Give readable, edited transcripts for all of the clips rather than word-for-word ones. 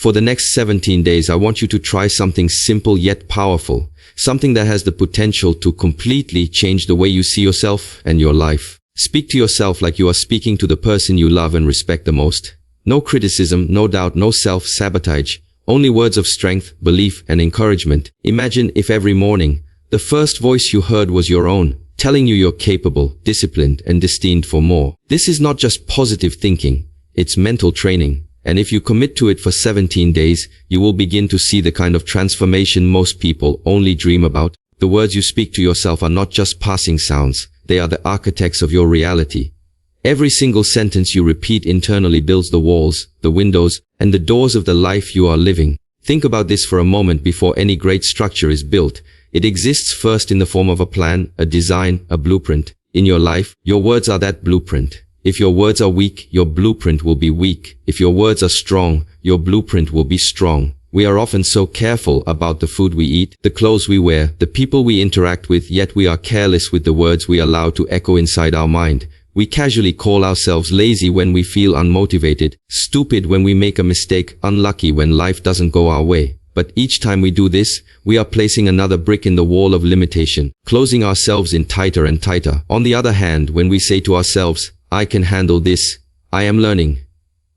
For the next 17 days, I want you to try something simple yet powerful, something that has the potential to completely change the way you see yourself and your life. Speak to yourself like you are speaking to the person you love and respect the most. No criticism, no doubt, no self-sabotage. Only words of strength, belief, and encouragement. Imagine if every morning, the first voice you heard was your own, telling you you're capable, disciplined, and destined for more. This is not just positive thinking, it's mental training. And if you commit to it for 17 days, you will begin to see the kind of transformation most people only dream about. The words you speak to yourself are not just passing sounds, they are the architects of your reality. Every single sentence you repeat internally builds the walls, the windows, and the doors of the life you are living. Think about this for a moment before any great structure is built. It exists first in the form of a plan, a design, a blueprint. In your life, your words are that blueprint. If your words are weak, your blueprint will be weak. If your words are strong, your blueprint will be strong. We are often so careful about the food we eat, the clothes we wear, the people we interact with, yet we are careless with the words we allow to echo inside our mind. We casually call ourselves lazy when we feel unmotivated, stupid when we make a mistake, unlucky when life doesn't go our way. But each time we do this, we are placing another brick in the wall of limitation, closing ourselves in tighter and tighter. On the other hand, when we say to ourselves, I can handle this, I am learning,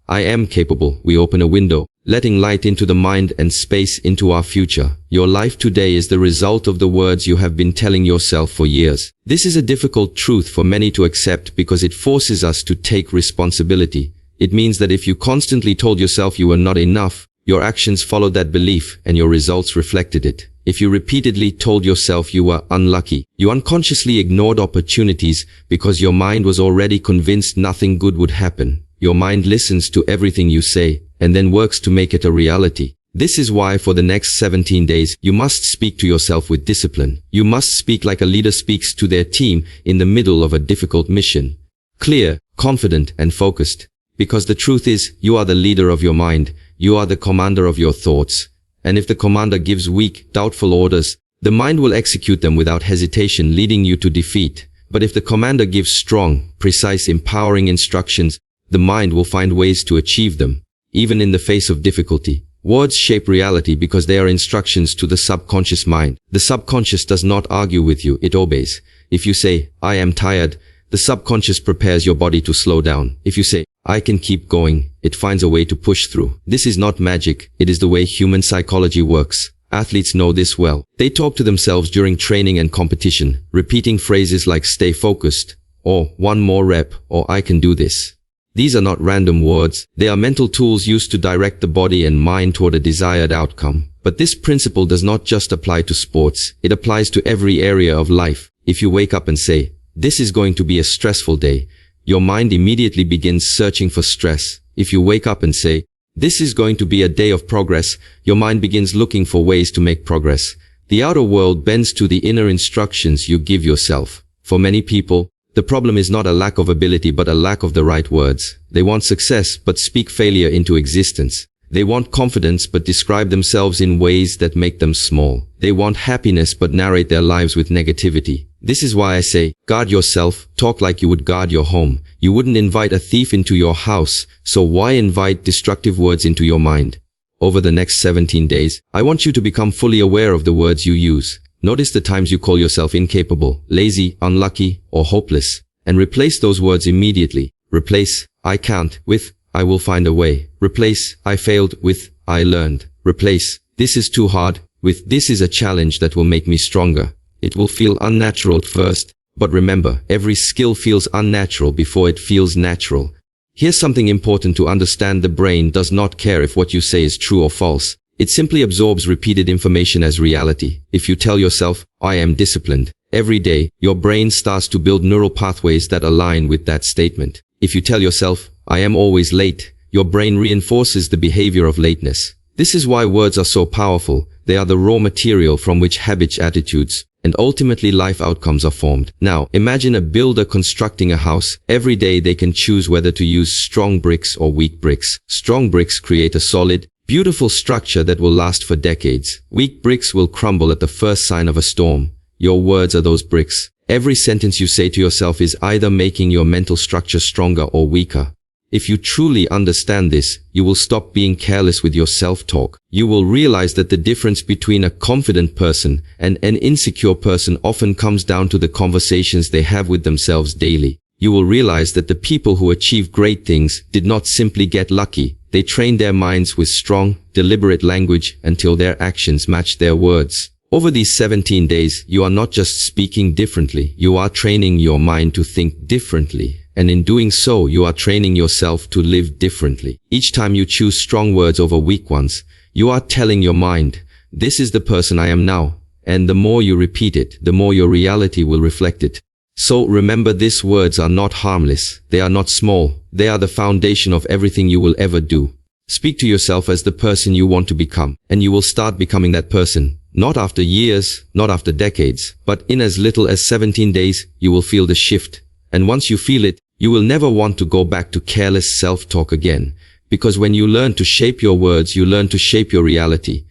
I am capable, we open a window, letting light into the mind and space into our future. Your life today is the result of the words you have been telling yourself for years. This is a difficult truth for many to accept because it forces us to take responsibility. It means that if you constantly told yourself you were not enough, your actions followed that belief and your results reflected it. If you repeatedly told yourself you were unlucky, you unconsciously ignored opportunities because your mind was already convinced nothing good would happen. Your mind listens to everything you say and then works to make it a reality. This is why for the next 17 days, you must speak to yourself with discipline. You must speak like a leader speaks to their team in the middle of a difficult mission. Clear, confident, and focused. Because the truth is, you are the leader of your mind. You are the commander of your thoughts. And if the commander gives weak, doubtful orders, the mind will execute them without hesitation, leading you to defeat. But if the commander gives strong, precise, empowering instructions, the mind will find ways to achieve them, even in the face of difficulty. Words shape reality because they are instructions to the subconscious mind. The subconscious does not argue with you, it obeys. If you say, I am tired, the subconscious prepares your body to slow down. If you say, I can keep going, it finds a way to push through. This is not magic, it is the way human psychology works. Athletes know this well. They talk to themselves during training and competition, repeating phrases like stay focused, or one more rep, or I can do this. These are not random words, they are mental tools used to direct the body and mind toward a desired outcome. But this principle does not just apply to sports, it applies to every area of life. If you wake up and say, this is going to be a stressful day, your mind immediately begins searching for stress. If you wake up and say, this is going to be a day of progress, your mind begins looking for ways to make progress. The outer world bends to the inner instructions you give yourself. For many people, the problem is not a lack of ability but a lack of the right words. They want success but speak failure into existence. They want confidence but describe themselves in ways that make them small. They want happiness but narrate their lives with negativity. This is why I say, guard yourself, talk like you would guard your home. You wouldn't invite a thief into your house, so why invite destructive words into your mind? Over the next 17 days, I want you to become fully aware of the words you use. Notice the times you call yourself incapable, lazy, unlucky, or hopeless, and replace those words immediately. Replace, I can't, with, I will find a way. Replace, I failed, with, I learned. Replace, this is too hard, with, this is a challenge that will make me stronger. It will feel unnatural at first, but remember, every skill feels unnatural before it feels natural. Here's something important to understand: the brain does not care if what you say is true or false. It simply absorbs repeated information as reality. If you tell yourself, I am disciplined, every day, your brain starts to build neural pathways that align with that statement. If you tell yourself, I am always late, your brain reinforces the behavior of lateness. This is why words are so powerful. They are the raw material from which habits, attitudes, and ultimately life outcomes are formed. Now, imagine a builder constructing a house. Every day they can choose whether to use strong bricks or weak bricks. Strong bricks create a solid, beautiful structure that will last for decades. Weak bricks will crumble at the first sign of a storm. Your words are those bricks. Every sentence you say to yourself is either making your mental structure stronger or weaker. If you truly understand this, you will stop being careless with your self-talk. You will realize that the difference between a confident person and an insecure person often comes down to the conversations they have with themselves daily. You will realize that the people who achieve great things did not simply get lucky. They trained their minds with strong, deliberate language until their actions matched their words. Over these 17 days, you are not just speaking differently, you are training your mind to think differently. And in doing so, you are training yourself to live differently. Each time you choose strong words over weak ones, you are telling your mind, this is the person I am now. And the more you repeat it, the more your reality will reflect it. So remember, these words are not harmless. They are not small. They are the foundation of everything you will ever do. Speak to yourself as the person you want to become, and you will start becoming that person. Not after years, not after decades, but in as little as 17 days, you will feel the shift. And once you feel it, you will never want to go back to careless self-talk again. Because when you learn to shape your words, you learn to shape your reality.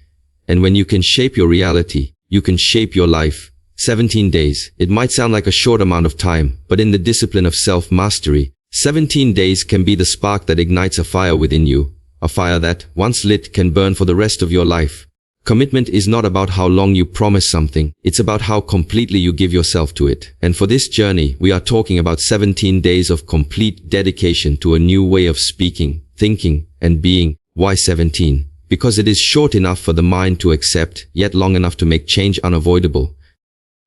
And when you can shape your reality, you can shape your life. 17 days. It might sound like a short amount of time, but in the discipline of self-mastery, 17 days can be the spark that ignites a fire within you. A fire that, once lit, can burn for the rest of your life. Commitment is not about how long you promise something, it's about how completely you give yourself to it. And for this journey, we are talking about 17 days of complete dedication to a new way of speaking, thinking, and being. Why 17? Because it is short enough for the mind to accept, yet long enough to make change unavoidable.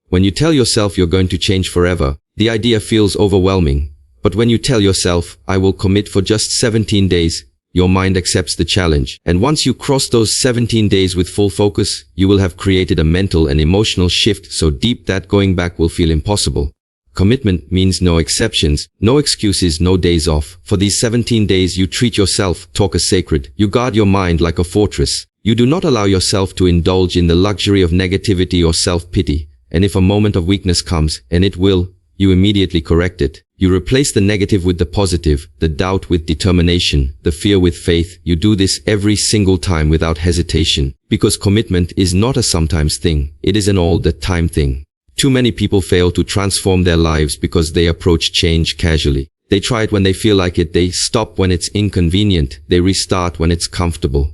When you tell yourself you're going to change forever, the idea feels overwhelming. But when you tell yourself, I will commit for just 17 days, your mind accepts the challenge. And once you cross those 17 days with full focus, you will have created a mental and emotional shift so deep that going back will feel impossible. Commitment means no exceptions, no excuses, no days off. For these 17 days, you treat your self-talk as sacred. You guard your mind like a fortress. You do not allow yourself to indulge in the luxury of negativity or self-pity. And if a moment of weakness comes, and it will, you immediately correct it. You replace the negative with the positive, the doubt with determination, the fear with faith. You do this every single time without hesitation. Because commitment is not a sometimes thing, it is an all the time thing. Too many people fail to transform their lives because they approach change casually. They try it when they feel like it, they stop when it's inconvenient, they restart when it's comfortable.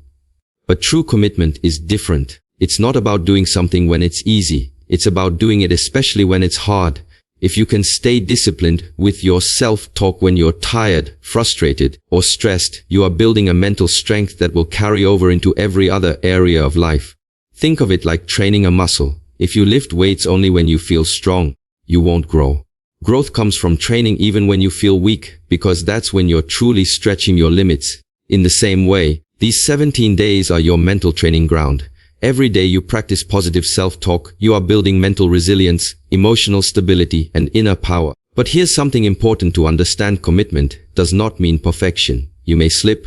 But true commitment is different. It's not about doing something when it's easy. It's about doing it especially when it's hard. If you can stay disciplined with your self-talk when you're tired, frustrated, or stressed, you are building a mental strength that will carry over into every other area of life. Think of it like training a muscle. If you lift weights only when you feel strong, you won't grow. Growth comes from training even when you feel weak, because that's when you're truly stretching your limits. In the same way, these 17 days are your mental training ground. Every day you practice positive self-talk, you are building mental resilience, emotional stability, and inner power. But here's something important to understand. Commitment does not mean perfection. You may slip.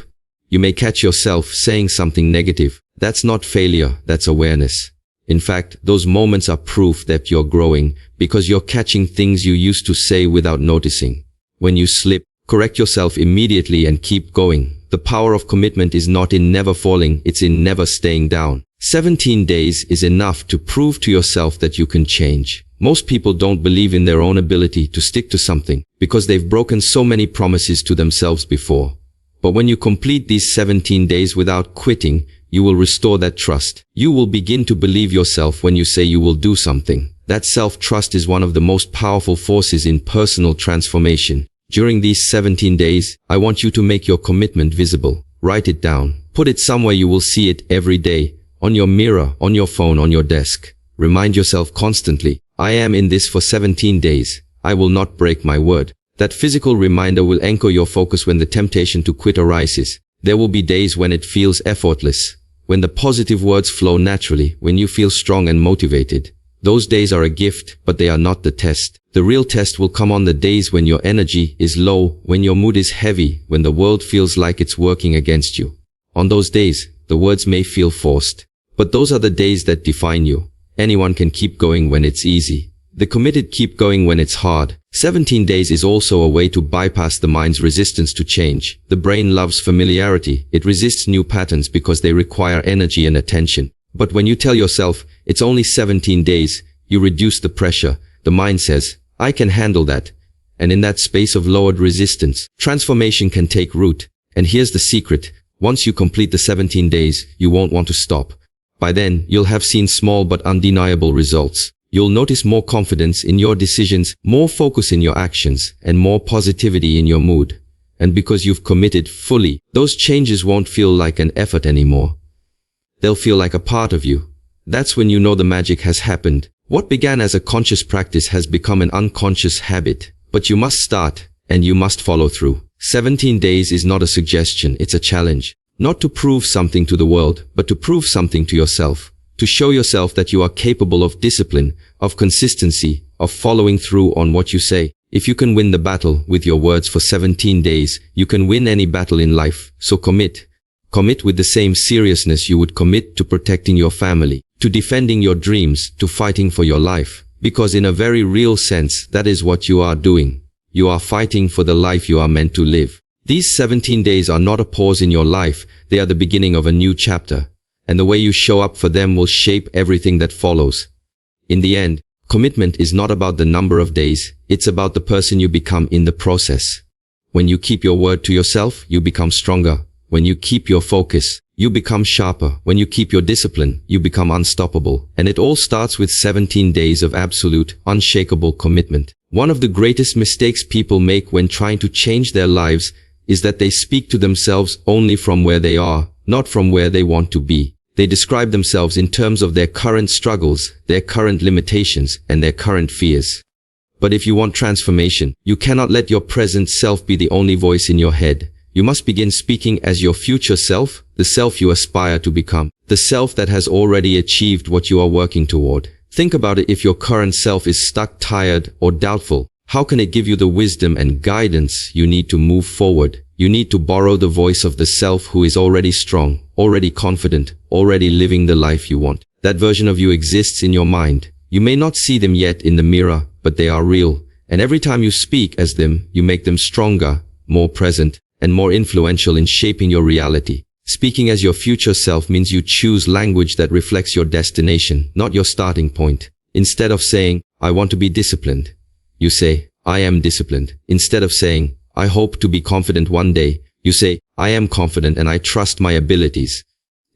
You may catch yourself saying something negative. That's not failure, that's awareness. In fact, those moments are proof that you're growing, because you're catching things you used to say without noticing. When you slip, correct yourself immediately and keep going. The power of commitment is not in never falling, it's in never staying down. 17 days is enough to prove to yourself that you can change. Most people don't believe in their own ability to stick to something because they've broken so many promises to themselves before. But when you complete these 17 days without quitting, you will restore that trust. You will begin to believe yourself when you say you will do something. That self-trust is one of the most powerful forces in personal transformation. During these 17 days, I want you to make your commitment visible. Write it down. Put it somewhere you will see it every day. On your mirror, on your phone, on your desk. Remind yourself constantly, I am in this for 17 days. I will not break my word. That physical reminder will anchor your focus when the temptation to quit arises. There will be days when it feels effortless, when the positive words flow naturally, when you feel strong and motivated. Those days are a gift, but they are not the test. The real test will come on the days when your energy is low, when your mood is heavy, when the world feels like it's working against you. On those days, the words may feel forced. But those are the days that define you. Anyone can keep going when it's easy. The committed keep going when it's hard. 17 days is also a way to bypass the mind's resistance to change. The brain loves familiarity. It resists new patterns because they require energy and attention. But when you tell yourself, it's only 17 days, you reduce the pressure. The mind says, I can handle that. And in that space of lowered resistance, transformation can take root. And here's the secret. Once you complete the 17 days, you won't want to stop. By then, you'll have seen small but undeniable results. You'll notice more confidence in your decisions, more focus in your actions, and more positivity in your mood. And because you've committed fully, those changes won't feel like an effort anymore. They'll feel like a part of you. That's when you know the magic has happened. What began as a conscious practice has become an unconscious habit. But you must start, and you must follow through. 17 days is not a suggestion, it's a challenge. Not to prove something to the world, but to prove something to yourself. To show yourself that you are capable of discipline, of consistency, of following through on what you say. If you can win the battle with your words for 17 days, you can win any battle in life. So commit. Commit with the same seriousness you would commit to protecting your family, to defending your dreams, to fighting for your life. Because in a very real sense, that is what you are doing. You are fighting for the life you are meant to live. These 17 days are not a pause in your life, they are the beginning of a new chapter. And the way you show up for them will shape everything that follows. In the end, commitment is not about the number of days, it's about the person you become in the process. When you keep your word to yourself, you become stronger. When you keep your focus, you become sharper. When you keep your discipline, you become unstoppable. And it all starts with 17 days of absolute, unshakable commitment. One of the greatest mistakes people make when trying to change their lives is that they speak to themselves only from where they are, not from where they want to be. They describe themselves in terms of their current struggles, their current limitations, and their current fears. But if you want transformation, you cannot let your present self be the only voice in your head. You must begin speaking as your future self, the self you aspire to become, the self that has already achieved what you are working toward. Think about it. If your current self is stuck, tired, or doubtful, how can it give you the wisdom and guidance you need to move forward? You need to borrow the voice of the self who is already strong, already confident, already living the life you want. That version of you exists in your mind. You may not see them yet in the mirror, but they are real. And every time you speak as them, you make them stronger, more present, and more influential in shaping your reality. Speaking as your future self means you choose language that reflects your destination, not your starting point. Instead of saying, I want to be disciplined, you say, I am disciplined. Instead of saying, I hope to be confident one day, you say, I am confident and I trust my abilities.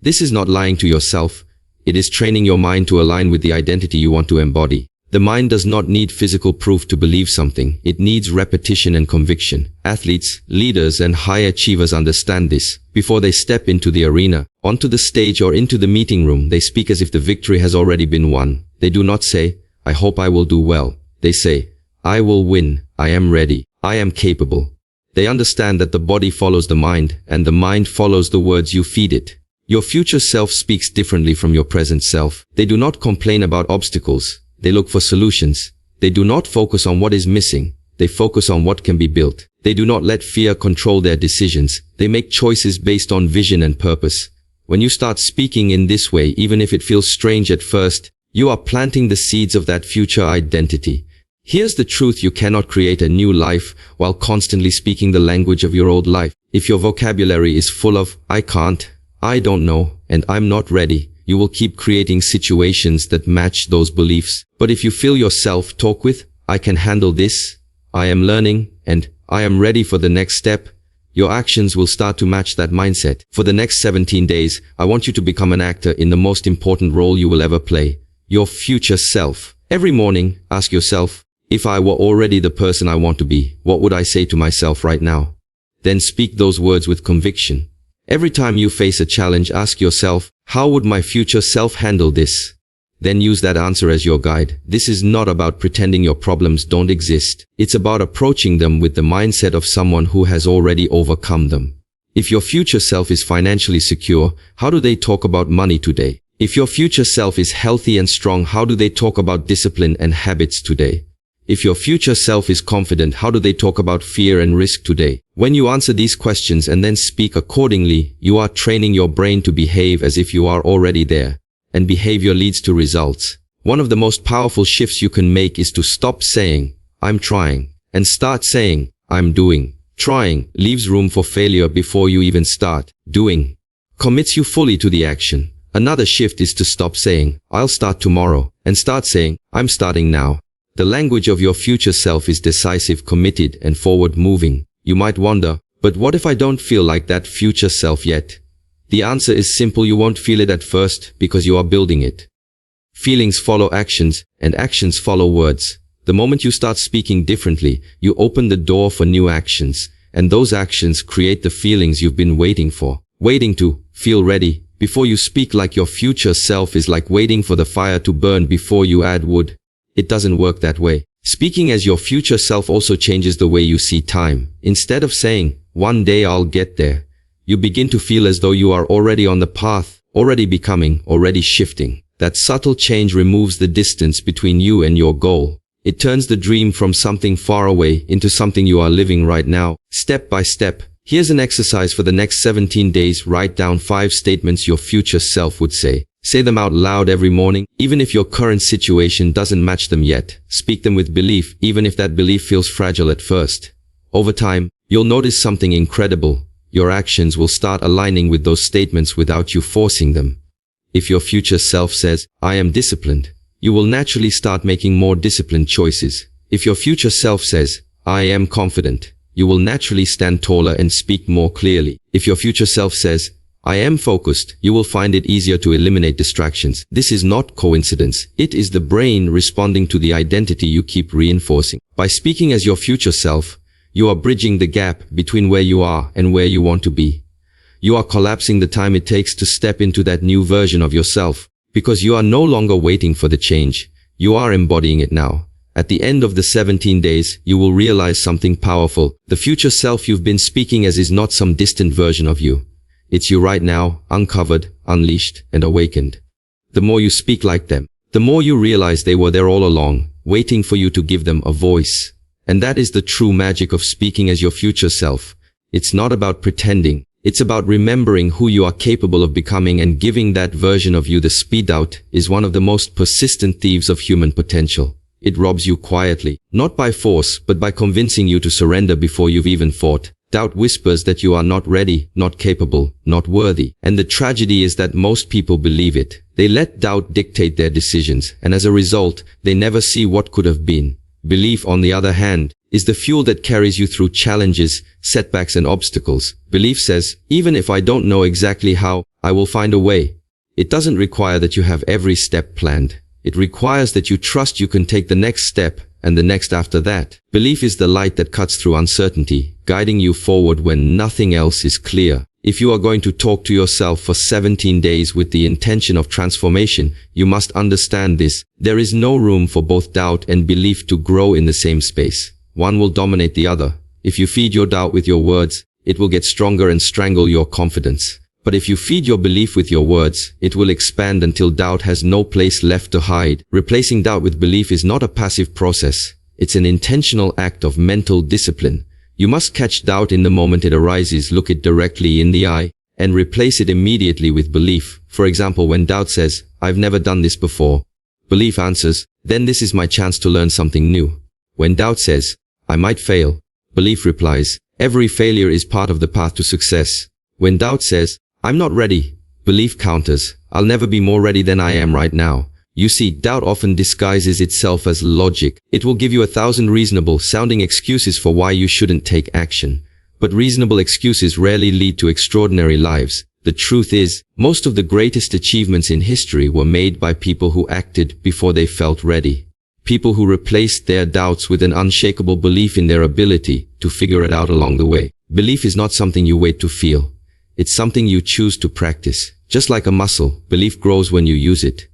This is not lying to yourself. It is training your mind to align with the identity you want to embody. The mind does not need physical proof to believe something. It needs repetition and conviction. Athletes, leaders, and high achievers understand this. Before they step into the arena, onto the stage, or into the meeting room, they speak as if the victory has already been won. They do not say, I hope I will do well. They say, I will win. I am ready. I am capable. They understand that the body follows the mind, and the mind follows the words you feed it. Your future self speaks differently from your present self. They do not complain about obstacles. They look for solutions. They do not focus on what is missing. They focus on what can be built. They do not let fear control their decisions. They make choices based on vision and purpose. When you start speaking in this way, even if it feels strange at first, you are planting the seeds of that future identity. Here's the truth: you cannot create a new life while constantly speaking the language of your old life. If your vocabulary is full of, I can't, I don't know, and I'm not ready, you will keep creating situations that match those beliefs. But if you fill yourself talk with, I can handle this, I am learning, and I am ready for the next step, your actions will start to match that mindset. For the next 17 days, I want you to become an actor in the most important role you will ever play, your future self. Every morning, ask yourself, if I were already the person I want to be, what would I say to myself right now? Then speak those words with conviction. Every time you face a challenge, ask yourself, how would my future self handle this? Then use that answer as your guide. This is not about pretending your problems don't exist. It's about approaching them with the mindset of someone who has already overcome them. If your future self is financially secure, how do they talk about money today? If your future self is healthy and strong, how do they talk about discipline and habits today? If your future self is confident, how do they talk about fear and risk today? When you answer these questions and then speak accordingly, you are training your brain to behave as if you are already there. And behavior leads to results. One of the most powerful shifts you can make is to stop saying, I'm trying, and start saying, I'm doing. Trying leaves room for failure before you even start. Doing commits you fully to the action. Another shift is to stop saying, I'll start tomorrow, and start saying, I'm starting now. The language of your future self is decisive, committed, and forward-moving. You might wonder, but what if I don't feel like that future self yet? The answer is simple: you won't feel it at first because you are building it. Feelings follow actions, and actions follow words. The moment you start speaking differently, you open the door for new actions, and those actions create the feelings you've been waiting for. Waiting to feel ready before you speak like your future self is like waiting for the fire to burn before you add wood. It doesn't work that way. Speaking as your future self also changes the way you see time. Instead of saying, "One day I'll get there," you begin to feel as though you are already on the path, already becoming, already shifting. That subtle change removes the distance between you and your goal. It turns the dream from something far away into something you are living right now, step by step. Here's an exercise for the next 17 days. Write down 5 statements your future self would say. Say them out loud every morning, even if your current situation doesn't match them yet. Speak them with belief, even if that belief feels fragile at first. Over time, you'll notice something incredible. Your actions will start aligning with those statements without you forcing them. If your future self says, "I am disciplined," you will naturally start making more disciplined choices. If your future self says, "I am confident," you will naturally stand taller and speak more clearly. If your future self says, "I am focused," you will find it easier to eliminate distractions. This is not coincidence. It is the brain responding to the identity you keep reinforcing. By speaking as your future self, you are bridging the gap between where you are and where you want to be. You are collapsing the time it takes to step into that new version of yourself, because you are no longer waiting for the change. You are embodying it now. At the end of the 17 days, you will realize something powerful. The future self you've been speaking as is not some distant version of you. It's you right now, uncovered, unleashed, and awakened. The more you speak like them, the more you realize they were there all along, waiting for you to give them a voice. And that is the true magic of speaking as your future self. It's not about pretending. It's about remembering who you are capable of becoming and giving that version of you the speed. Doubt is one of the most persistent thieves of human potential. It robs you quietly, not by force, but by convincing you to surrender before you've even fought. Doubt whispers that you are not ready, not capable, not worthy. And the tragedy is that most people believe it. They let doubt dictate their decisions, and as a result, they never see what could have been. Belief, on the other hand, is the fuel that carries you through challenges, setbacks, and obstacles. Belief says, "Even if I don't know exactly how, I will find a way." It doesn't require that you have every step planned. It requires that you trust you can take the next step, and the next after that. Belief is the light that cuts through uncertainty, guiding you forward when nothing else is clear. If you are going to talk to yourself for 17 days with the intention of transformation, you must understand this. There is no room for both doubt and belief to grow in the same space. One will dominate the other. If you feed your doubt with your words, it will get stronger and strangle your confidence. But if you feed your belief with your words, it will expand until doubt has no place left to hide. Replacing doubt with belief is not a passive process. It's an intentional act of mental discipline. You must catch doubt in the moment it arises, look it directly in the eye, and replace it immediately with belief. For example, when doubt says, "I've never done this before," belief answers, "Then this is my chance to learn something new." When doubt says, "I might fail," belief replies, "Every failure is part of the path to success." When doubt says, "I'm not ready," belief counters, "I'll never be more ready than I am right now." You see, doubt often disguises itself as logic. It will give you 1,000 reasonable-sounding excuses for why you shouldn't take action. But reasonable excuses rarely lead to extraordinary lives. The truth is, most of the greatest achievements in history were made by people who acted before they felt ready. People who replaced their doubts with an unshakable belief in their ability to figure it out along the way. Belief is not something you wait to feel. It's something you choose to practice. Just like a muscle, belief grows when you use it.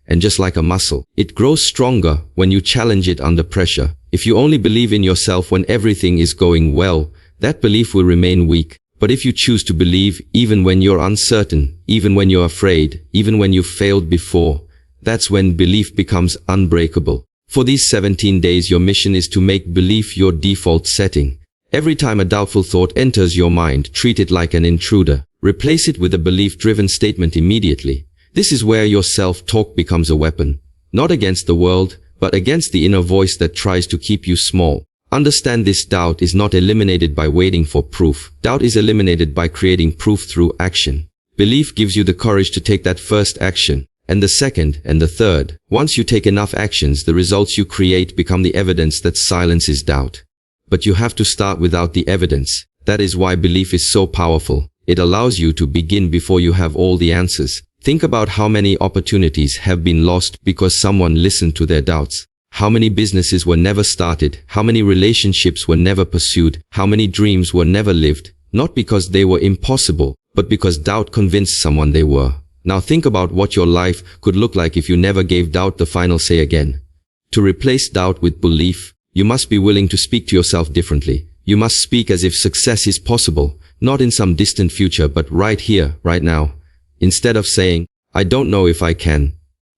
And just like a muscle, it grows stronger when you challenge it under pressure. If you only believe in yourself when everything is going well, that belief will remain weak. But if you choose to believe even when you're uncertain, even when you're afraid, even when you've failed before, that's when belief becomes unbreakable. For these 17 days, your mission is to make belief your default setting. Every time a doubtful thought enters your mind, treat it like an intruder. Replace it with a belief-driven statement immediately. This is where your self-talk becomes a weapon, not against the world, but against the inner voice that tries to keep you small. Understand this: doubt is not eliminated by waiting for proof. Doubt is eliminated by creating proof through action. Belief gives you the courage to take that first action, and the second, and the third. Once you take enough actions, the results you create become the evidence that silence is doubt. But you have to start without the evidence. That is why belief is so powerful. It allows you to begin before you have all the answers. Think about how many opportunities have been lost because someone listened to their doubts. How many businesses were never started? How many relationships were never pursued? How many dreams were never lived? Not because they were impossible, but because doubt convinced someone they were. Now think about what your life could look like if you never gave doubt the final say again. To replace doubt with belief, you must be willing to speak to yourself differently. You must speak as if success is possible, not in some distant future, but right here, right now. Instead of saying, I don't know if I can,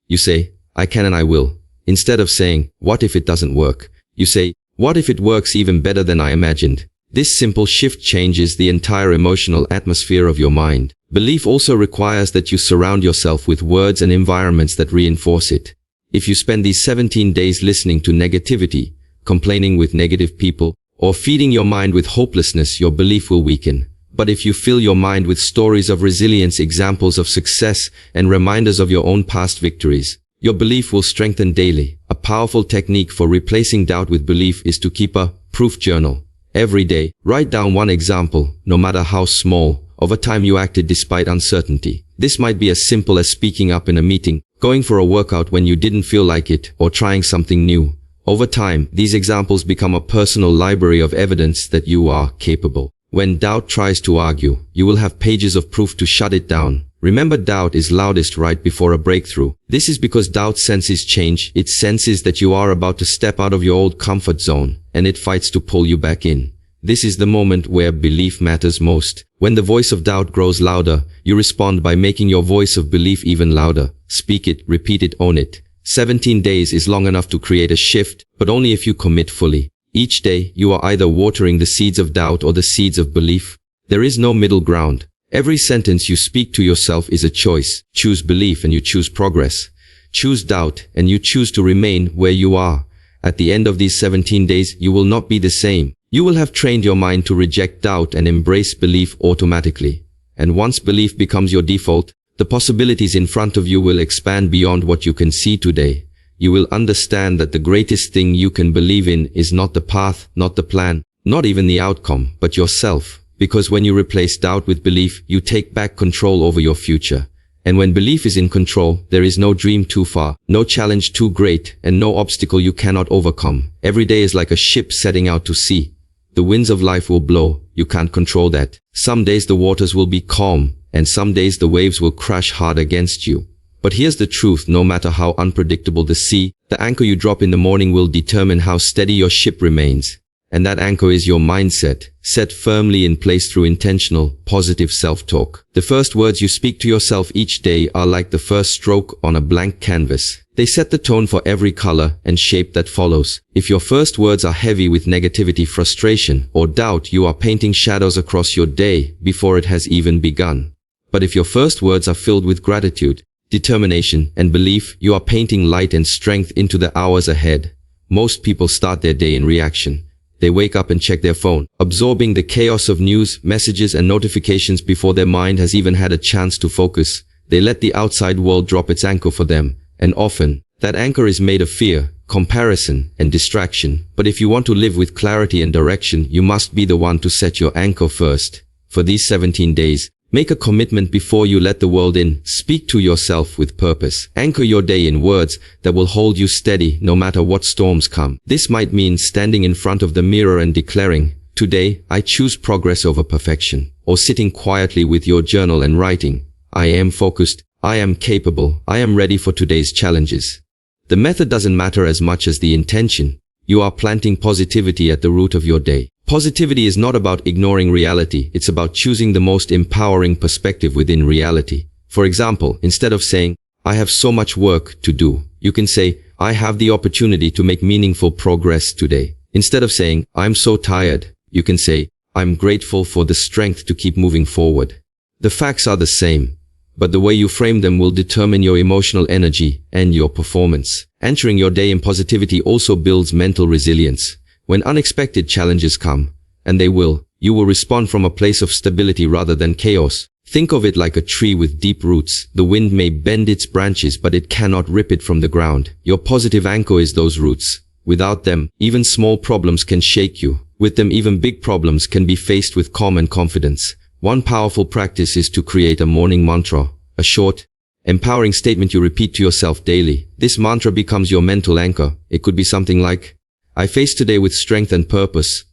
you say, I can and I will. Instead of saying, what if it doesn't work? You say, what if it works even better than I imagined? This simple shift changes the entire emotional atmosphere of your mind. Belief also requires that you surround yourself with words and environments that reinforce it. If you spend these 17 days listening to negativity, complaining with negative people, or feeding your mind with hopelessness, your belief will weaken. But if you fill your mind with stories of resilience, examples of success, and reminders of your own past victories, your belief will strengthen daily. A powerful technique for replacing doubt with belief is to keep a proof journal. Every day, write down one example, no matter how small, of a time you acted despite uncertainty. This might be as simple as speaking up in a meeting, going for a workout when you didn't feel like it, or trying something new. Over time, these examples become a personal library of evidence that you are capable. When doubt tries to argue, you will have pages of proof to shut it down. Remember, doubt is loudest right before a breakthrough. This is because doubt senses change. It senses that you are about to step out of your old comfort zone, and it fights to pull you back in. This is the moment where belief matters most. When the voice of doubt grows louder, you respond by making your voice of belief even louder. Speak it, repeat it, own it. 17 days is long enough to create a shift, but only if you commit fully. Each day, you are either watering the seeds of doubt or the seeds of belief. There is no middle ground. Every sentence you speak to yourself is a choice. Choose belief and you choose progress. Choose doubt and you choose to remain where you are. At the end of these 17 days, you will not be the same. You will have trained your mind to reject doubt and embrace belief automatically. And once belief becomes your default, the possibilities in front of you will expand beyond what you can see today. You will understand that the greatest thing you can believe in is not the path, not the plan, not even the outcome, but yourself. Because when you replace doubt with belief, you take back control over your future. And when belief is in control, there is no dream too far, no challenge too great, and no obstacle you cannot overcome. Every day is like a ship setting out to sea. The winds of life will blow. You can't control that. Some days the waters will be calm, and some days the waves will crash hard against you. But here's the truth, no matter how unpredictable the sea, the anchor you drop in the morning will determine how steady your ship remains. And that anchor is your mindset, set firmly in place through intentional, positive self-talk. The first words you speak to yourself each day are like the first stroke on a blank canvas. They set the tone for every color and shape that follows. If your first words are heavy with negativity, frustration, or doubt, you are painting shadows across your day before it has even begun. But if your first words are filled with gratitude, determination, and belief, you are painting light and strength into the hours ahead. Most people start their day in reaction. They wake up and check their phone, absorbing the chaos of news, messages, and notifications before their mind has even had a chance to focus. They let the outside world drop its anchor for them, and often, that anchor is made of fear, comparison, and distraction. But if you want to live with clarity and direction, you must be the one to set your anchor first. For these 17 days, make a commitment before you let the world in. Speak to yourself with purpose. Anchor your day in words that will hold you steady no matter what storms come. This might mean standing in front of the mirror and declaring, "Today, I choose progress over perfection." Or sitting quietly with your journal and writing, "I am focused, I am capable, I am ready for today's challenges." The method doesn't matter as much as the intention. You are planting positivity at the root of your day. Positivity is not about ignoring reality, it's about choosing the most empowering perspective within reality. For example, instead of saying, "I have so much work to do," you can say, "I have the opportunity to make meaningful progress today." Instead of saying, "I'm so tired," you can say, "I'm grateful for the strength to keep moving forward." The facts are the same, but the way you frame them will determine your emotional energy and your performance. Entering your day in positivity also builds mental resilience. When unexpected challenges come, and they will, you will respond from a place of stability rather than chaos. Think of it like a tree with deep roots. The wind may bend its branches, but it cannot rip it from the ground. Your positive anchor is those roots. Without them, even small problems can shake you. With them, even big problems can be faced with calm and confidence. One powerful practice is to create a morning mantra, a short, empowering statement you repeat to yourself daily. This mantra becomes your mental anchor. It could be something like, I face today with strength and purpose.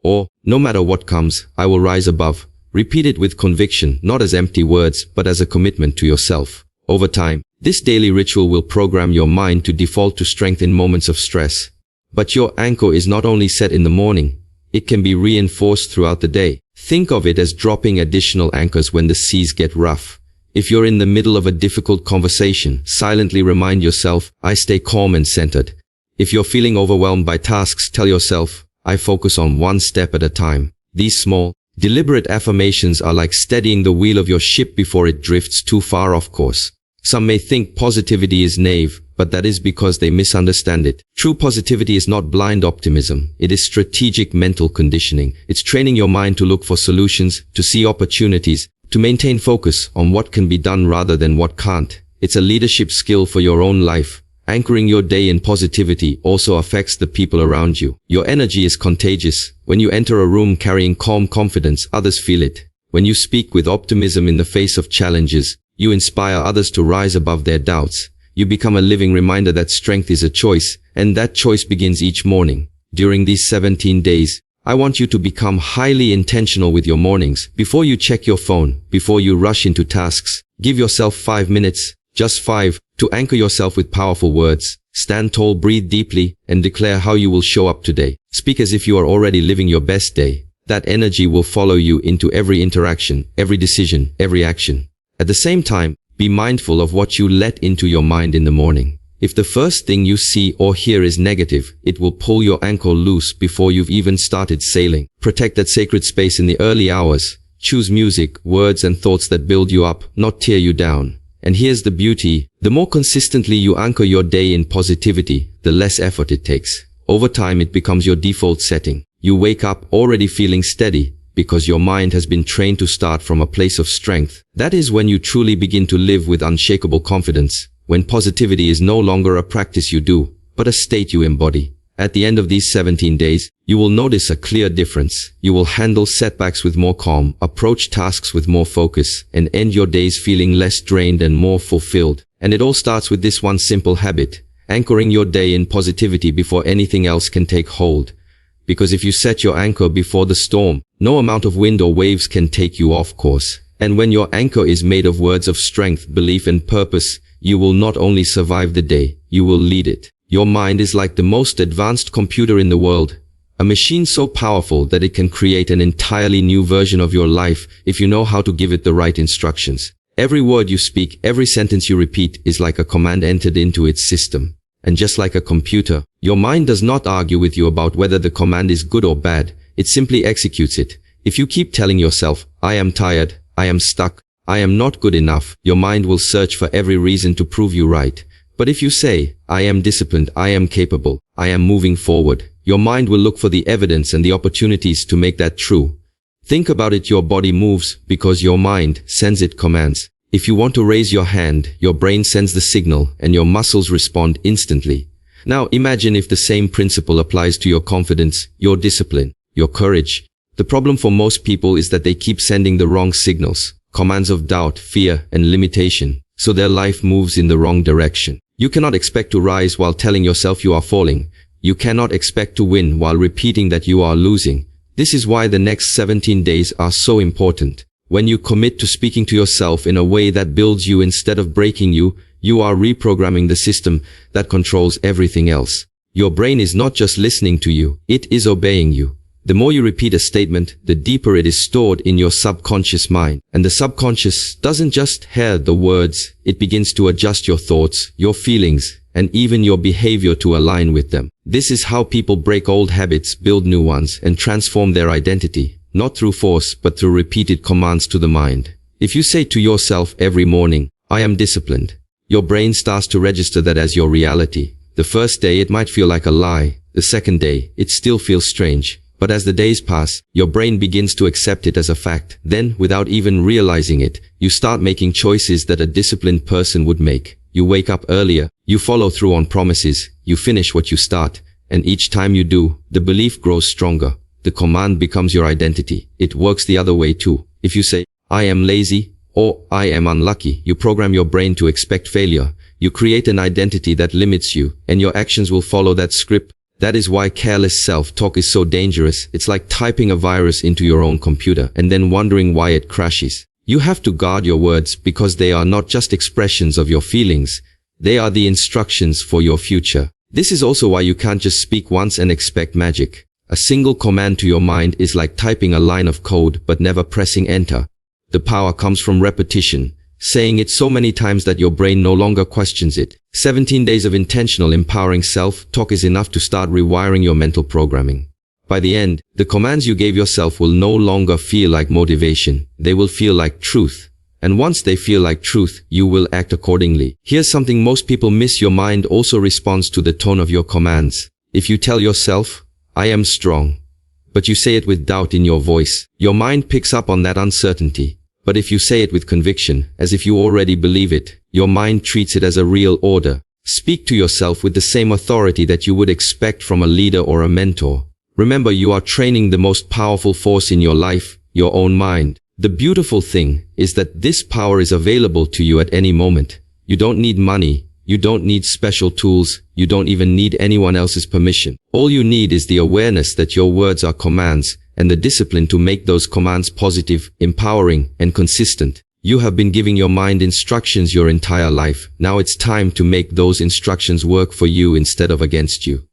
Or, no matter what comes, I will rise above. Repeat it with conviction, not as empty words, but as a commitment to yourself. Over time, this daily ritual will program your mind to default to strength in moments of stress. But your anchor is not only set in the morning, it can be reinforced throughout the day. Think of it as dropping additional anchors when the seas get rough. If you're in the middle of a difficult conversation, silently remind yourself, I stay calm and centered. If you're feeling overwhelmed by tasks, tell yourself, I focus on one step at a time. These small, deliberate affirmations are like steadying the wheel of your ship before it drifts too far off course. Some may think positivity is naive, but that is because they misunderstand it. True positivity is not blind optimism. It is strategic mental conditioning. It's training your mind to look for solutions, to see opportunities, to maintain focus on what can be done rather than what can't. It's a leadership skill for your own life. Anchoring your day in positivity also affects the people around you. Your energy is contagious. When you enter a room carrying calm confidence, others feel it. When you speak with optimism in the face of challenges, you inspire others to rise above their doubts. You become a living reminder that strength is a choice, and that choice begins each morning. During these 17 days, I want you to become highly intentional with your mornings. Before you check your phone, before you rush into tasks, give yourself 5 minutes, just 5, to anchor yourself with powerful words. Stand tall, breathe deeply, and declare how you will show up today. Speak as if you are already living your best day. That energy will follow you into every interaction, every decision, every action. At the same time, be mindful of what you let into your mind in the morning. If the first thing you see or hear is negative, it will pull your anchor loose before you've even started sailing. Protect that sacred space in the early hours. Choose music, words, and thoughts that build you up, not tear you down. And here's the beauty. The more consistently you anchor your day in positivity, the less effort it takes. Over time, it becomes your default setting. You wake up already feeling steady, because your mind has been trained to start from a place of strength. That is when you truly begin to live with unshakable confidence, when positivity is no longer a practice you do, but a state you embody. At the end of these 17 days, you will notice a clear difference. You will handle setbacks with more calm, approach tasks with more focus, and end your days feeling less drained and more fulfilled. And it all starts with this one simple habit, anchoring your day in positivity before anything else can take hold. Because if you set your anchor before the storm, no amount of wind or waves can take you off course. And when your anchor is made of words of strength, belief, and purpose, you will not only survive the day, you will lead it. Your mind is like the most advanced computer in the world, a machine so powerful that it can create an entirely new version of your life if you know how to give it the right instructions. Every word you speak, every sentence you repeat is like a command entered into its system. And just like a computer, your mind does not argue with you about whether the command is good or bad, it simply executes it. If you keep telling yourself, I am tired, I am stuck, I am not good enough, your mind will search for every reason to prove you right. But if you say, I am disciplined, I am capable, I am moving forward, your mind will look for the evidence and the opportunities to make that true. Think about it, your body moves because your mind sends it commands. If you want to raise your hand, your brain sends the signal and your muscles respond instantly. Now imagine if the same principle applies to your confidence, your discipline, your courage. The problem for most people is that they keep sending the wrong signals, commands of doubt, fear, and limitation, so their life moves in the wrong direction. You cannot expect to rise while telling yourself you are falling. You cannot expect to win while repeating that you are losing. This is why the next 17 days are so important. When you commit to speaking to yourself in a way that builds you instead of breaking you, you are reprogramming the system that controls everything else. Your brain is not just listening to you, it is obeying you. The more you repeat a statement, the deeper it is stored in your subconscious mind. And the subconscious doesn't just hear the words, it begins to adjust your thoughts, your feelings, and even your behavior to align with them. This is how people break old habits, build new ones, and transform their identity, not through force, but through repeated commands to the mind. If you say to yourself every morning, I am disciplined, your brain starts to register that as your reality. The first day it might feel like a lie. The second day, it still feels strange. But as the days pass, your brain begins to accept it as a fact. Then, without even realizing it, you start making choices that a disciplined person would make. You wake up earlier, you follow through on promises, you finish what you start, and each time you do, the belief grows stronger. The command becomes your identity. It works the other way too. If you say, I am lazy, or I am unlucky, you program your brain to expect failure. You create an identity that limits you, and your actions will follow that script. That is why careless self-talk is so dangerous. It's like typing a virus into your own computer and then wondering why it crashes. You have to guard your words because they are not just expressions of your feelings. They are the instructions for your future. This is also why you can't just speak once and expect magic. A single command to your mind is like typing a line of code but never pressing enter. The power comes from repetition, saying it so many times that your brain no longer questions it. 17 days of intentional empowering self-talk is enough to start rewiring your mental programming. By the end, the commands you gave yourself will no longer feel like motivation. They will feel like truth. And once they feel like truth, you will act accordingly. Here's something most people miss. Your mind also responds to the tone of your commands. If you tell yourself, I am strong, but you say it with doubt in your voice, your mind picks up on that uncertainty. But if you say it with conviction, as if you already believe it, your mind treats it as a real order. Speak to yourself with the same authority that you would expect from a leader or a mentor. Remember, you are training the most powerful force in your life, your own mind. The beautiful thing is that this power is available to you at any moment. You don't need money. You don't need special tools. You don't even need anyone else's permission. All you need is the awareness that your words are commands, and the discipline to make those commands positive, empowering, and consistent. You have been giving your mind instructions your entire life. Now it's time to make those instructions work for you instead of against you.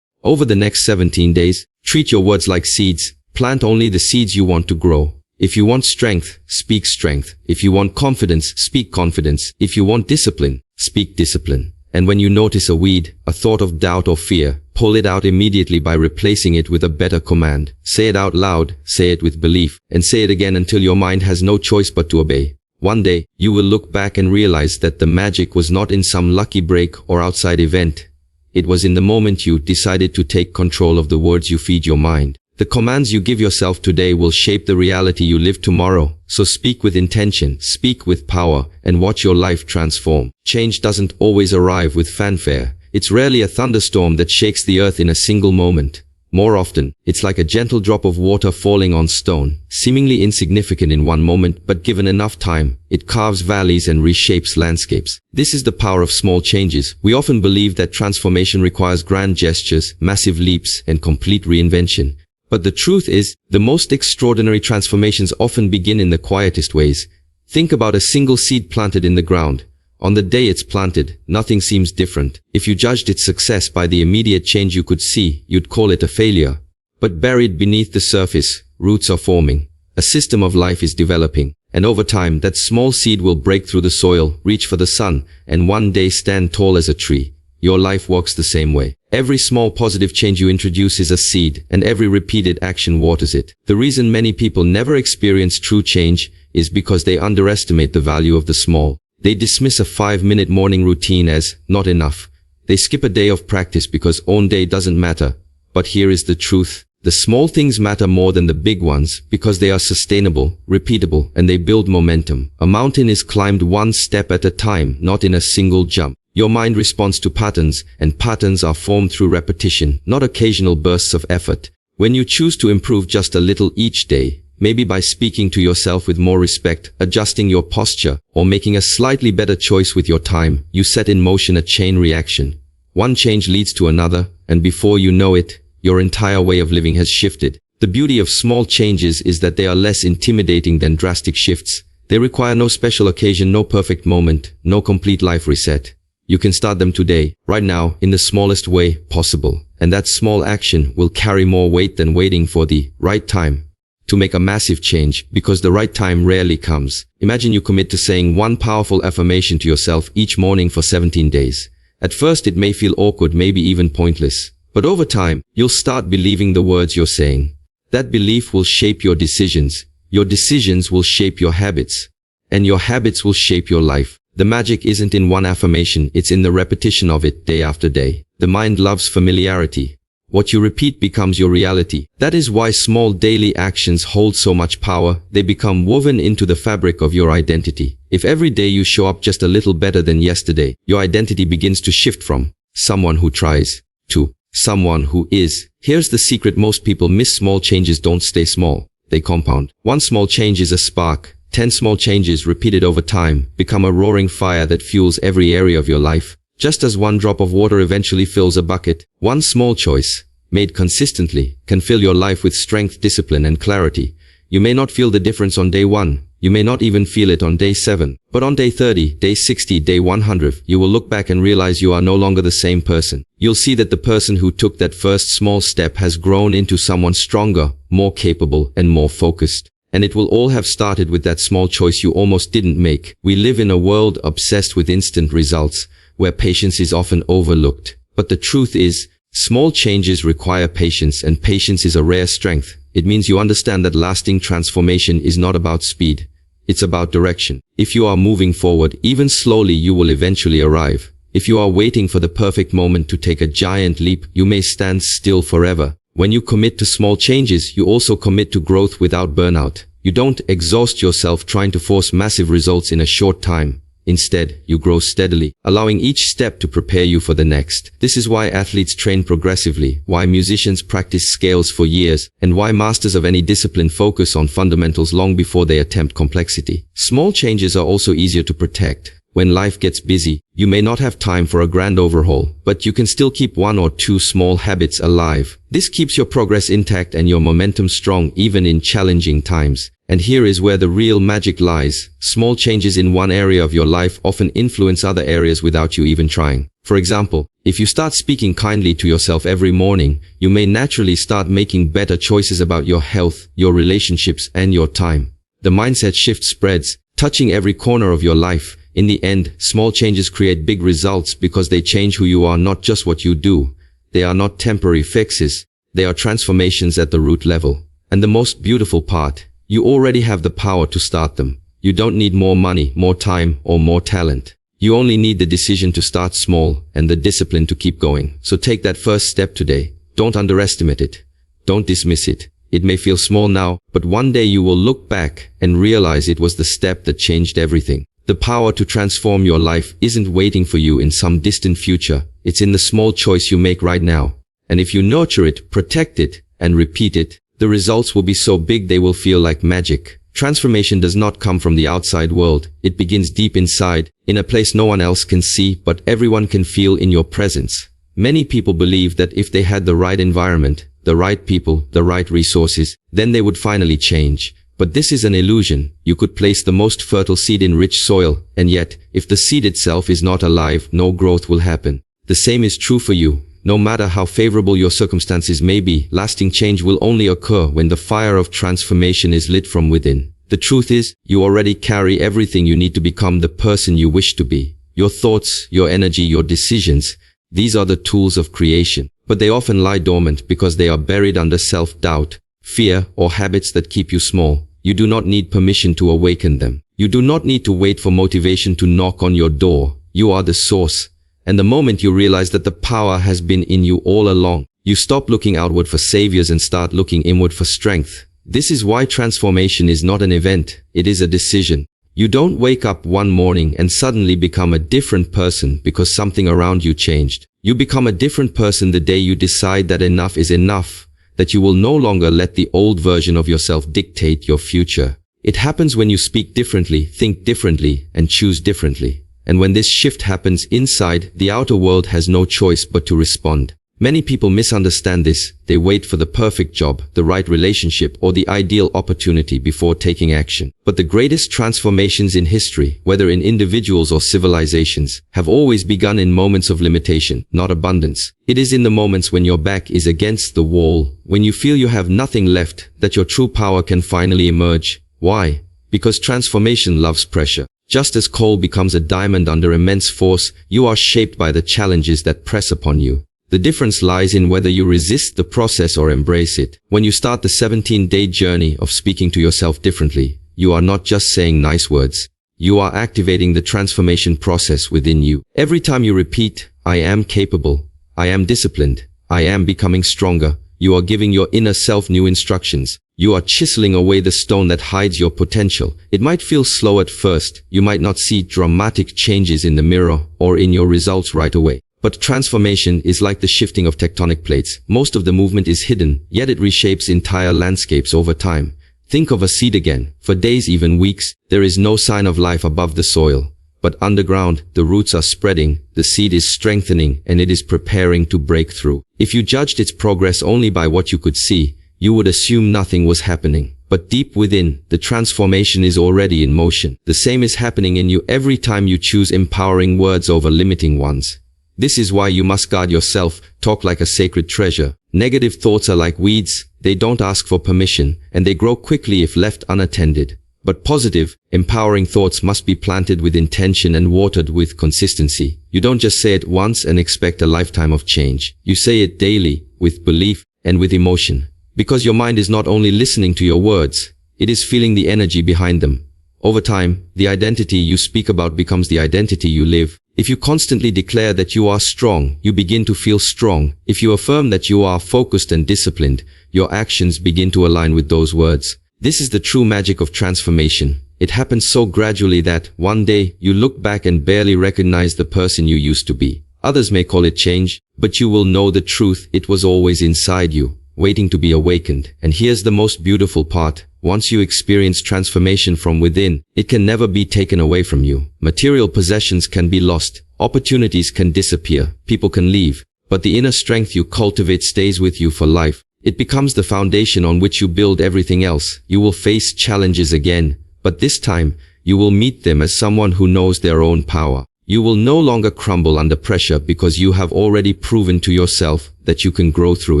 Over the next 17 days, treat your words like seeds. Plant only the seeds you want to grow. If you want strength, speak strength. If you want confidence, speak confidence. If you want discipline, speak discipline. And when you notice a weed, a thought of doubt or fear, pull it out immediately by replacing it with a better command. Say it out loud, say it with belief, and say it again until your mind has no choice but to obey. One day, you will look back and realize that the magic was not in some lucky break or outside event. It was in the moment you decided to take control of the words you feed your mind. The commands you give yourself today will shape the reality you live tomorrow. So speak with intention, speak with power, and watch your life transform. Change doesn't always arrive with fanfare. It's rarely a thunderstorm that shakes the earth in a single moment. More often, it's like a gentle drop of water falling on stone, seemingly insignificant in one moment, but given enough time, it carves valleys and reshapes landscapes. This is the power of small changes. We often believe that transformation requires grand gestures, massive leaps, and complete reinvention. But the truth is, the most extraordinary transformations often begin in the quietest ways. Think about a single seed planted in the ground. On the day it's planted, nothing seems different. If you judged its success by the immediate change you could see, you'd call it a failure. But buried beneath the surface, roots are forming. A system of life is developing. And over time, that small seed will break through the soil, reach for the sun, and one day stand tall as a tree. Your life works the same way. Every small positive change you introduce is a seed, and every repeated action waters it. The reason many people never experience true change is because they underestimate the value of the small. They dismiss a 5-minute morning routine as not enough. They skip a day of practice because one day doesn't matter. But here is the truth. The small things matter more than the big ones because they are sustainable, repeatable, and they build momentum. A mountain is climbed one step at a time, not in a single jump. Your mind responds to patterns, and patterns are formed through repetition, not occasional bursts of effort. When you choose to improve just a little each day, maybe by speaking to yourself with more respect, adjusting your posture, or making a slightly better choice with your time, you set in motion a chain reaction. One change leads to another, and before you know it, your entire way of living has shifted. The beauty of small changes is that they are less intimidating than drastic shifts. They require no special occasion, no perfect moment, no complete life reset. You can start them today, right now, in the smallest way possible. And that small action will carry more weight than waiting for the right time to make a massive change, because the right time rarely comes. Imagine you commit to saying one powerful affirmation to yourself each morning for 17 days. At first it may feel awkward, maybe even pointless. But over time, you'll start believing the words you're saying. That belief will shape your decisions. Your decisions will shape your habits. And your habits will shape your life. The magic isn't in one affirmation, it's in the repetition of it day after day. The mind loves familiarity. What you repeat becomes your reality. That is why small daily actions hold so much power. They become woven into the fabric of your identity. If every day you show up just a little better than yesterday, your identity begins to shift from someone who tries to someone who is. Here's the secret most people miss: small changes don't stay small. They compound. One small change is a spark. 10 small changes repeated over time become a roaring fire that fuels every area of your life. Just as one drop of water eventually fills a bucket, one small choice, made consistently, can fill your life with strength, discipline, and clarity. You may not feel the difference on day 1. You may not even feel it on day 7. But on day 30, day 60, day 100, you will look back and realize you are no longer the same person. You'll see that the person who took that first small step has grown into someone stronger, more capable, and more focused. And it will all have started with that small choice you almost didn't make. We live in a world obsessed with instant results, where patience is often overlooked. But the truth is, small changes require patience, and patience is a rare strength. It means you understand that lasting transformation is not about speed. It's about direction. If you are moving forward, even slowly, you will eventually arrive. If you are waiting for the perfect moment to take a giant leap, you may stand still forever. When you commit to small changes, you also commit to growth without burnout. You don't exhaust yourself trying to force massive results in a short time. Instead, you grow steadily, allowing each step to prepare you for the next. This is why athletes train progressively, why musicians practice scales for years, and why masters of any discipline focus on fundamentals long before they attempt complexity. Small changes are also easier to protect. When life gets busy, you may not have time for a grand overhaul, but you can still keep 1 or 2 small habits alive. This keeps your progress intact and your momentum strong even in challenging times. And here is where the real magic lies. Small changes in one area of your life often influence other areas without you even trying. For example, if you start speaking kindly to yourself every morning, you may naturally start making better choices about your health, your relationships, and your time. The mindset shift spreads, touching every corner of your life. In the end, small changes create big results because they change who you are, not just what you do. They are not temporary fixes. They are transformations at the root level. And the most beautiful part, you already have the power to start them. You don't need more money, more time, or more talent. You only need the decision to start small and the discipline to keep going. So take that first step today. Don't underestimate it. Don't dismiss it. It may feel small now, but one day you will look back and realize it was the step that changed everything. The power to transform your life isn't waiting for you in some distant future. It's in the small choice you make right now. And if you nurture it, protect it, and repeat it, the results will be so big they will feel like magic. Transformation does not come from the outside world. It begins deep inside, in a place no one else can see, but everyone can feel in your presence. Many people believe that if they had the right environment, the right people, the right resources, then they would finally change. But this is an illusion. You could place the most fertile seed in rich soil, and yet, if the seed itself is not alive, no growth will happen. The same is true for you. No matter how favorable your circumstances may be, lasting change will only occur when the fire of transformation is lit from within. The truth is, you already carry everything you need to become the person you wish to be. Your thoughts, your energy, your decisions, these are the tools of creation. But they often lie dormant because they are buried under self-doubt, fear, or habits that keep you small. You do not need permission to awaken them. You do not need to wait for motivation to knock on your door. You are the source. And the moment you realize that the power has been in you all along, you stop looking outward for saviors and start looking inward for strength. This is why transformation is not an event. It is a decision. You don't wake up one morning and suddenly become a different person because something around you changed. You become a different person the day you decide that enough is enough, that you will no longer let the old version of yourself dictate your future. It happens when you speak differently, think differently, and choose differently. And when this shift happens inside, the outer world has no choice but to respond. Many people misunderstand this. They wait for the perfect job, the right relationship, or the ideal opportunity before taking action. But the greatest transformations in history, whether in individuals or civilizations, have always begun in moments of limitation, not abundance. It is in the moments when your back is against the wall, when you feel you have nothing left, that your true power can finally emerge. Why? Because transformation loves pressure. Just as coal becomes a diamond under immense force, you are shaped by the challenges that press upon you. The difference lies in whether you resist the process or embrace it. When you start the 17-day journey of speaking to yourself differently, you are not just saying nice words. You are activating the transformation process within you. Every time you repeat, I am capable, I am disciplined, I am becoming stronger. You are giving your inner self new instructions. You are chiseling away the stone that hides your potential. It might feel slow at first. You might not see dramatic changes in the mirror or in your results right away. But transformation is like the shifting of tectonic plates. Most of the movement is hidden, yet it reshapes entire landscapes over time. Think of a seed again. For days, even weeks, there is no sign of life above the soil. But underground, the roots are spreading, the seed is strengthening, and it is preparing to break through. If you judged its progress only by what you could see, you would assume nothing was happening. But deep within, the transformation is already in motion. The same is happening in you every time you choose empowering words over limiting ones. This is why you must guard yourself, talk like a sacred treasure. Negative thoughts are like weeds, they don't ask for permission, and they grow quickly if left unattended. But positive, empowering thoughts must be planted with intention and watered with consistency. You don't just say it once and expect a lifetime of change. You say it daily, with belief and with emotion. Because your mind is not only listening to your words, it is feeling the energy behind them. Over time, the identity you speak about becomes the identity you live. If you constantly declare that you are strong, you begin to feel strong. If you affirm that you are focused and disciplined, your actions begin to align with those words. This is the true magic of transformation. It happens so gradually that, one day, you look back and barely recognize the person you used to be. Others may call it change, but you will know the truth. It was always inside you, waiting to be awakened. And here's the most beautiful part. Once you experience transformation from within, it can never be taken away from you. Material possessions can be lost, opportunities can disappear, people can leave, but the inner strength you cultivate stays with you for life. It becomes the foundation on which you build everything else. You will face challenges again, but this time, you will meet them as someone who knows their own power. You will no longer crumble under pressure because you have already proven to yourself that you can grow through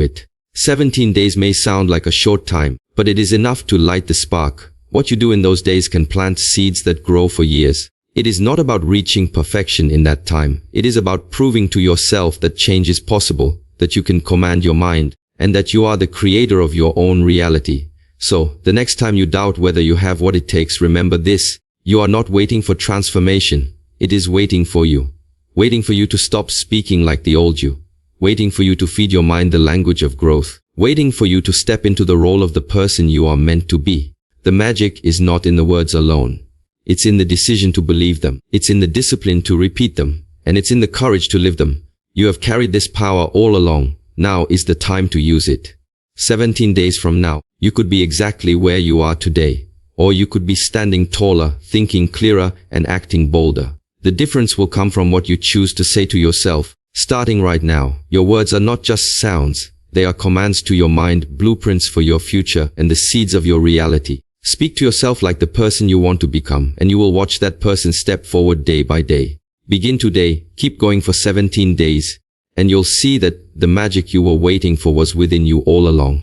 it. 17 days may sound like a short time, but it is enough to light the spark. What you do in those days can plant seeds that grow for years. It is not about reaching perfection in that time. It is about proving to yourself that change is possible, that you can command your mind, and that you are the creator of your own reality. So, the next time you doubt whether you have what it takes, remember this. You are not waiting for transformation. It is waiting for you. Waiting for you to stop speaking like the old you. Waiting for you to feed your mind the language of growth. Waiting for you to step into the role of the person you are meant to be. The magic is not in the words alone. It's in the decision to believe them. It's in the discipline to repeat them. And it's in the courage to live them. You have carried this power all along. Now is the time to use it. 17 days from now, you could be exactly where you are today. Or you could be standing taller, thinking clearer, and acting bolder. The difference will come from what you choose to say to yourself. Starting right now, your words are not just sounds. They are commands to your mind, blueprints for your future, and the seeds of your reality. Speak to yourself like the person you want to become, and you will watch that person step forward day by day. Begin today, keep going for 17 days, and you'll see that the magic you were waiting for was within you all along.